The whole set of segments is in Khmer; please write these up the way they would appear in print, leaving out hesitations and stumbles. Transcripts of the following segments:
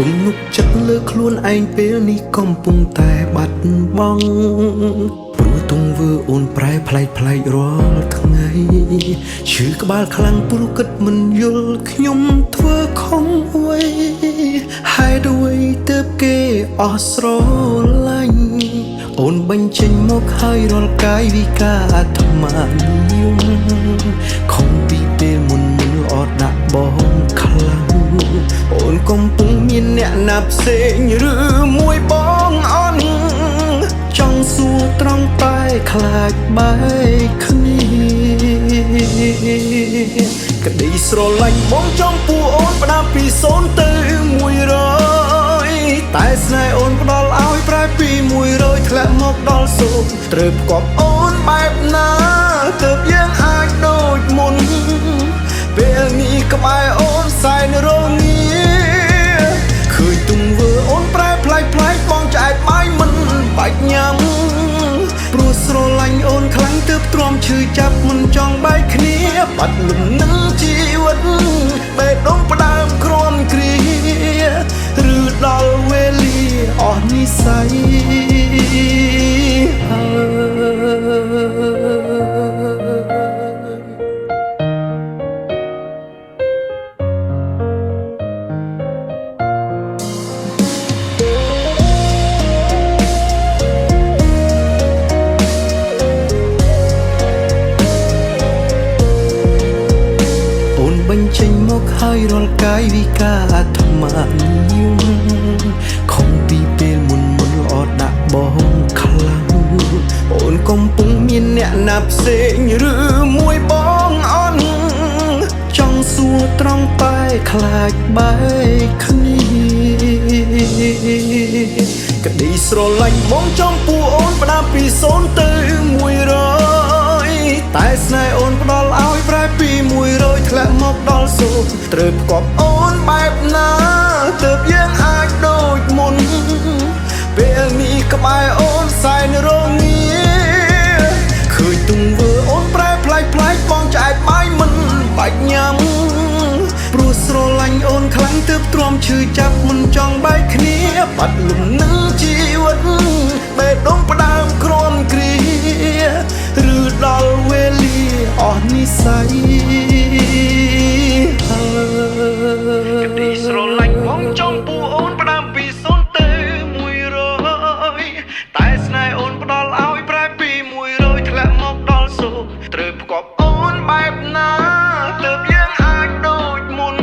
ទំនុកចិត្តលើខ្លួនឯងពេលនេះកំពុងតែបាត់បង់ព្រោះទង្វើអូនប្រែប្លែករាល់ថ្ងៃឈឺក្បាលខ្លាំងព្រោះគិតមិនយល់ខ្ញុំធ្វើខុសអ្វីហេតុអ្វីទើបគេអស់ស្រឡាញ់អូនបញ្ចេញមកហើយរាល់កាយវិការអាត្មានិយមខំពីពេលមុនល្អដាក់បងខ្លាំងអូនកំពុងមានអ្នកណាផ្សេងឬមួយបងអន់ចង់សួរត្រង់តែខ្លាចបែកគ្នាក្តីស្រឡាញ់បងចំពោះអូនផ្ដាំពី0ទៅ100តែស្នេហ៍អូនផ្ដល់ឲ្យប្រែពី100ធ្លាក់មកដល់0ត្រូវផ្គប់អូនបែបណាទើបយើងអាចដូចមុនពេលនេះក្បែរអូនសែនរងាឃើញទង្វើអូនប្រែប្លែកបងឆ្អែតបាយមិនបាច់ញ៉ាំព្រោះស្រឡាញ់អូនខ្លាំងទើបទ្រាំឈឺចាប់មិនចង់បែកគ្នាបាត់លំនឹងជីវិតបេះដូងផ្ដើមគ្រាំគ្រាឬដល់វេលាអស់និស្ស័យបញ្ចេញមកហើយរាល់កាយវិការអាត្មានិយមខំពីពេលមុនល្អដាក់បងខ្លាំងអូនកំពុងមានអ្នកណាផ្សេងឬមួយបងអន់ចង់សួរត្រង់តែខ្លាចបែកគ្នាក្តីស្រឡាញ់បងចំពោះអូនផ្ដាំពី0ទៅ100តែស្នេហ៍អូនផ្ដល់ឲ្យប្រែពី100ធ្លាក់មកដល់0ត្រូវផ្គប់អូនបែបណាទើបយើងអាចដូចមុនពេលនេះក្បែរអូនសែនរងាឃើញទង្វើអូនប្រែប្លែកបងឆ្អែតបាយមិនបាច់ញ៉ាំព្រោះស្រឡាញ់អូនខ្លាំងទើបទ្រាំឈឺចាប់មិនចង់បែកគ្នាបាត់លំនឹងជីវិតបេះដូងផ្ដើមគ្រាំគ្រាឬដល់វេលាអស់និស្ស័យក្តីស្រឡាញ់បងចំពោះអូនផ្ដើមពី0ទៅ100តែស្នេហ៍អូនផ្ដល់ឲ្យប្រែពី100ធ្លាក់មកដល់0ត្រូវផ្គប់អូនបែបណាទើបយើងអាចដូចមុន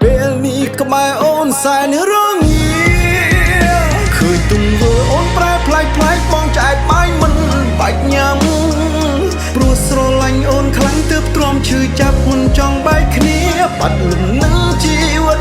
ពេលនេះក្បែរអូនសែនរងាឃើញទង្វើអូនប្រែប្លែកបងឆ្អែតបាយមិនបាច់ញ៉ាំព្រោះស្រឡាញ់អូនខ្លាំងទើបទ្រាំឈឺចាប់មិនចង់បែកគ្នាបាត់លំនឹងជីវិត